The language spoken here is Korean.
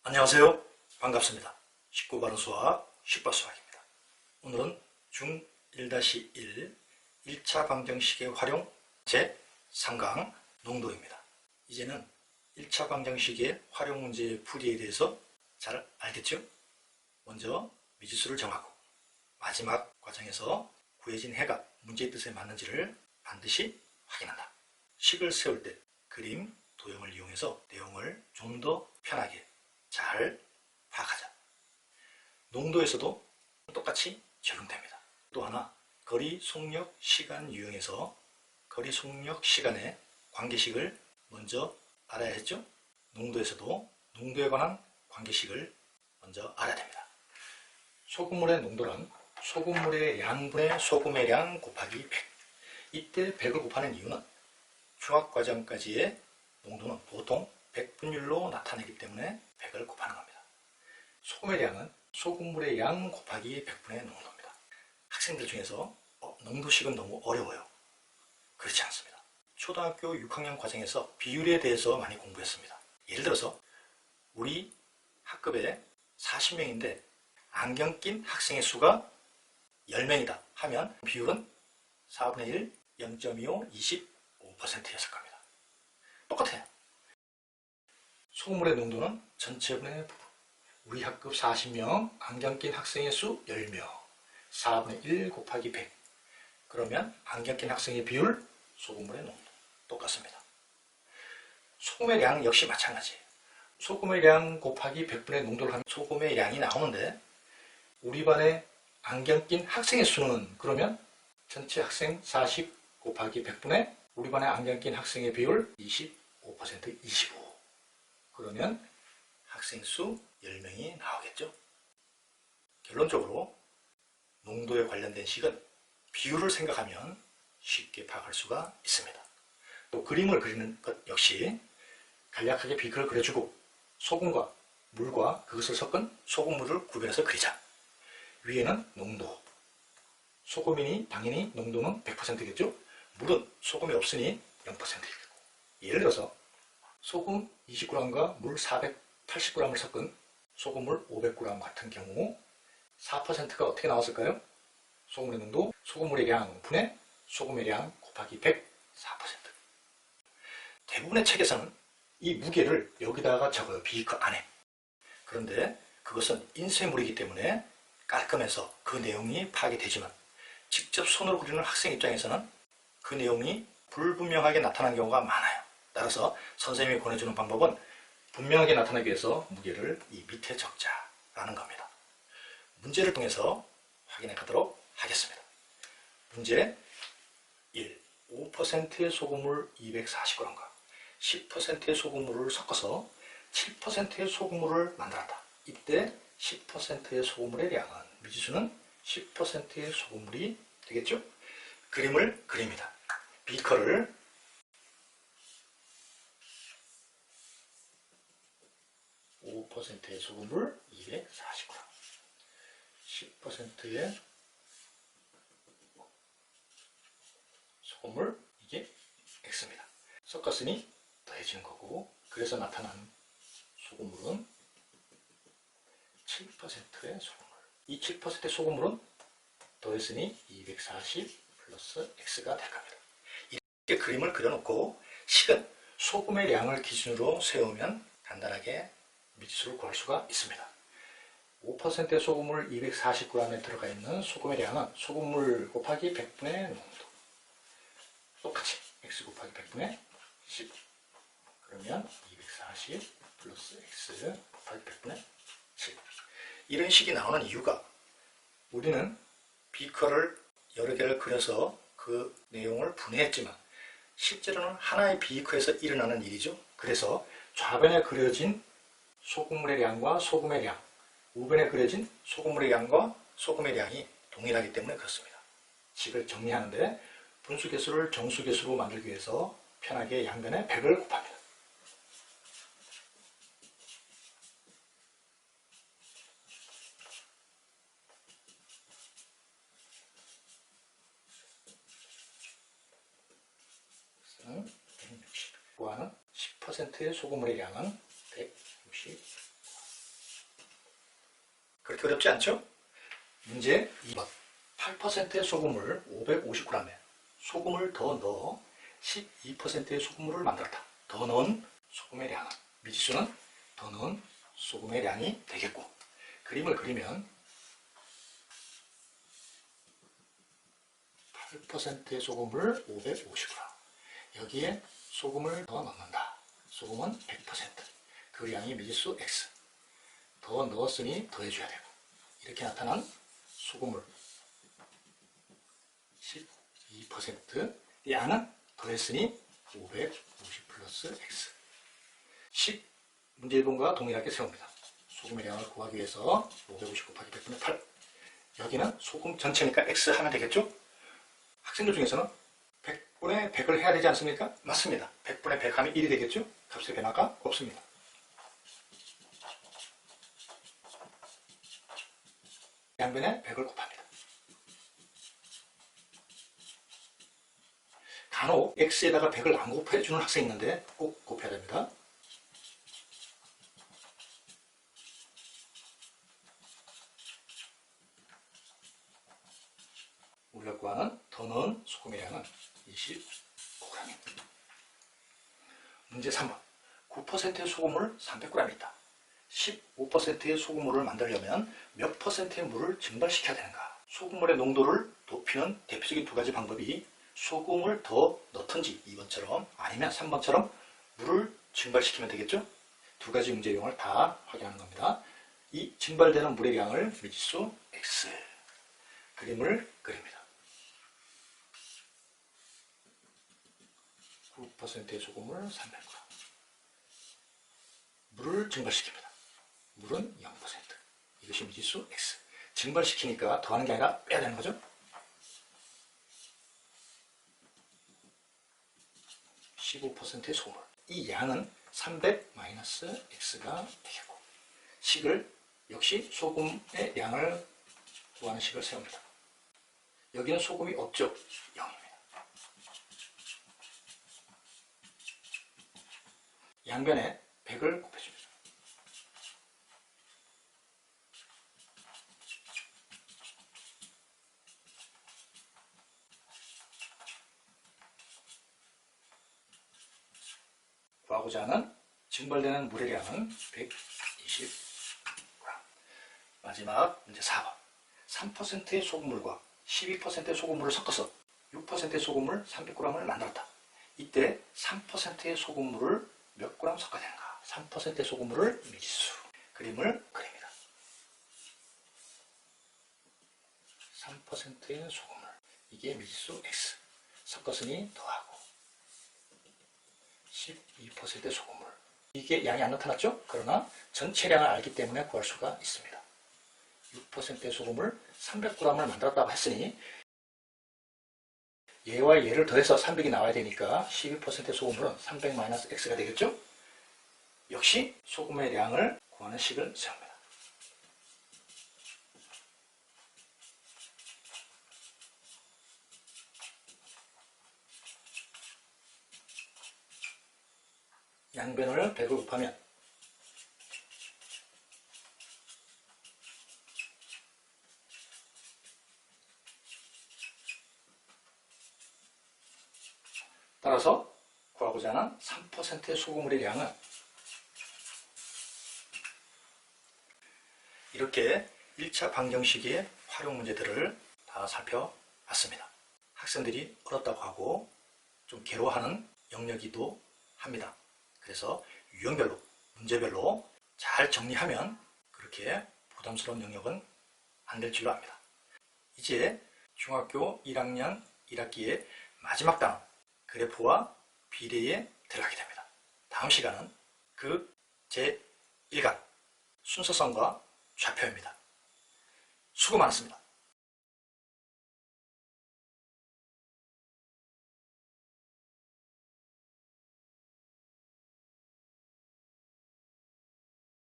안녕하세요. 반갑습니다. 쉽고 바른 수학, 쉽바 수학입니다. 오늘은 중1-1 1차 방정식의 활용 제3강 농도입니다. 이제는 1차 방정식의 활용 문제의 풀이에 대해서 잘 알겠죠? 먼저 미지수를 정하고 마지막 과정에서 구해진 해가 문제의 뜻에 맞는지를 반드시 확인한다. 식을 세울 때 그림, 도형을 이용해서 내용을 좀 더 편하게 잘 파악하자. 농도에서도 똑같이 적용됩니다. 또 하나, 거리, 속력, 시간 유형에서 거리, 속력, 시간의 관계식을 먼저 알아야 했죠? 농도에서도 농도에 관한 관계식을 먼저 알아야 됩니다. 소금물의 농도는 소금물의 양분의 소금의 량 곱하기 100. 이때 100을 곱하는 이유는 중학과정까지의 농도는 보통 100분율로 나타내기 때문에 100을 곱하는 겁니다. 소금의 양은 소금물의 양 곱하기 100분의 농도입니다. 학생들 중에서 농도식은 너무 어려워요. 그렇지 않습니다. 초등학교 6학년 과정에서 비율에 대해서 많이 공부했습니다. 예를 들어서 우리 학급에 40명인데 안경 낀 학생의 수가 10명이다 하면 비율은 4분의 1, 0.25, 25%였을 겁니다. 똑같아요. 소금물의 농도는 전체분의 부분. 우리 학급 40명, 안경 낀 학생의 수 10명, 4분의 1 곱하기 100. 그러면 안경 낀 학생의 비율, 소금물의 농도 똑같습니다. 소금의 량 역시 마찬가지예요. 소금의 량 곱하기 100분의 농도를 하면 소금의 양이 나오는데 우리 반에 안경 낀 학생의 수는 그러면 전체 학생 40 곱하기 100분의 우리 반에 안경 낀 학생의 비율 25%, 25. 그러면 학생 수 10명이 나오겠죠. 결론적으로 농도에 관련된 식은 비율을 생각하면 쉽게 파악할 수가 있습니다. 또 그림을 그리는 것 역시 간략하게 비커를 그려주고 소금과 물과 그것을 섞은 소금물을 구별해서 그리자. 위에는 농도. 소금이니 당연히 농도는 100%겠죠. 물은 소금이 없으니 0%겠고. 예를 들어서 소금 20g과 물 480g을 섞은 소금물 500g 같은 경우 4%가 어떻게 나왔을까요? 소금물의 농도, 소금물의 량 분의 소금의 량 곱하기 100, 4%. 대부분의 책에서는 이 무게를 여기다가 적어요. 비커 안에. 그런데 그것은 인쇄물이기 때문에 깔끔해서 그 내용이 파악이 되지만 직접 손으로 그리는 학생 입장에서는 그 내용이 불분명하게 나타나는 경우가 많아요. 따라서 선생님이 권해주는 방법은 분명하게 나타나기 위해서 무게를 이 밑에 적자라는 겁니다. 문제를 통해서 확인해 가도록 하겠습니다. 문제 1. 5%의 소금물 240g과 10%의 소금물을 섞어서 7%의 소금물을 만들었다. 이때 10%의 소금물의 양은 미지수는 10%의 소금물이 되겠죠? 그림을 그립니다. 비커를 5%의 소금물 240g, 10%의 소금물, 이게 X입니다. 섞었으니 더해지는 거고, 그래서 나타난 소금물은 7%의 소금물. 이 7%의 소금물은 더했으니 240 플러스 X가 될 겁니다. 이렇게 그림을 그려놓고 식은 소금의 양을 기준으로 세우면 간단하게 미지수를 구할 수가 있습니다. 5%의 소금물 240g에 들어가 있는 소금의 양은 소금물 곱하기 100분의 농도. 똑같이 X 곱하기 100분의 10. 그러면 240 플러스 X 곱하기 100분의 7. 이런 식이 나오는 이유가 우리는 비커를 여러 개를 그려서 그 내용을 분해했지만 실제로는 하나의 비커에서 일어나는 일이죠. 그래서 좌변에 그려진 소금물의 양과 소금의 량, 우변에 그려진 소금물의 양과 소금의 양이 동일하기 때문에 그렇습니다. 식을 정리하는데 분수계수를 정수계수로 만들기 위해서 편하게 양변에 100을 곱합니다. 그래서 160. 구하는 10%의 소금물의 양은 160. 그렇게 어렵지 않죠? 문제 2번. 8%의 소금을 550g에 소금을 더 넣어 12%의 소금물을 만들었다. 더 넣은 소금의 양은, 미지수는 더 넣은 소금의 양이 되겠고, 그림을 그리면 8%의 소금을 550g, 여기에 소금을 더 넣는다. 소금은 100%, 그 양이 미지수 x. 더 넣었으니 더해줘야 되고, 이렇게 나타난 소금물 12%, 양은 더했으니 550 플러스 x. 10, 문제 1번과 동일하게 세웁니다. 소금의 양을 구하기 위해서 550 곱하기 100분의 8. 여기는 소금 전체니까 x 하면 되겠죠? 학생들 중에서는 100분의 100을 해야 되지 않습니까? 맞습니다. 100분의 100 하면 1이 되겠죠? 값의 변화가 없습니다. 양변에 100을 곱합니다. 간혹 x에다가 100을 안 곱해주는 학생이 있는데 꼭 곱해야 됩니다. 우리가 구하는 더 넣은 소금의 양은 25g입니다. 문제 3번. 9%의 소금물 300g이 있다. 15%의 소금물을 만들려면 몇 퍼센트의 물을 증발시켜야 되는가? 소금물의 농도를 높이는 대표적인 두 가지 방법이 소금을 더 넣든지 2번처럼, 아니면 3번처럼 물을 증발시키면 되겠죠? 두 가지 문제 유형을 다 확인하는 겁니다. 이 증발되는 물의 양을 미지수 x, 그림을 그립니다. 9%의 소금을 300g, 물을 증발시킵니다. 물은 0%, 이것이 미지수 x. 증발시키니까 더하는 게 아니라 빼야 되는 거죠. 15%의 소금물, 이 양은 300 마이너스 x가 되겠고, 식을 역시 소금의 양을 구하는 식을 세웁니다. 여기는 소금이 없죠? 0입니다. 양변에 100을 곱해줍니다. 구하고자 하는 증발되는 물의 양은 120g. 마지막 문제 4번. 3%의 소금물과 12%의 소금물을 섞어서 6%의 소금물 300g을 만들었다. 이때 3%의 소금물을 몇 g 섞어야 되는가? 3%의 소금물을 미지수, 그림을 그립니다. 3%의 소금물, 이게 미지수 x. 섞었으니 더하고 12%의 소금물, 이게 양이 안 나타났죠? 그러나 전체량을 알기 때문에 구할 수가 있습니다. 6%의 소금을 300g을 만들었다고 했으니 얘와 얘를 더해서 300이 나와야 되니까 12%의 소금물은 300-x가 되겠죠? 역시 소금의 양을 구하는 식을 세웁니다. 양변을 100을 곱하면 따라서 구하고자 하는 3%의 소금물의 양은, 이렇게 1차 방정식의 활용 문제들을 다 살펴봤습니다. 학생들이 어렵다고 하고 좀 괴로워하는 영역이기도 합니다. 그래서 유형별로, 문제별로 잘 정리하면 그렇게 부담스러운 영역은 안 될 줄로 압니다. 이제 중학교 1학년 1학기의 마지막 단원, 그래프와 비례에 들어가게 됩니다. 다음 시간은 그 제1강 순서성과 좌표입니다. 수고 많았습니다.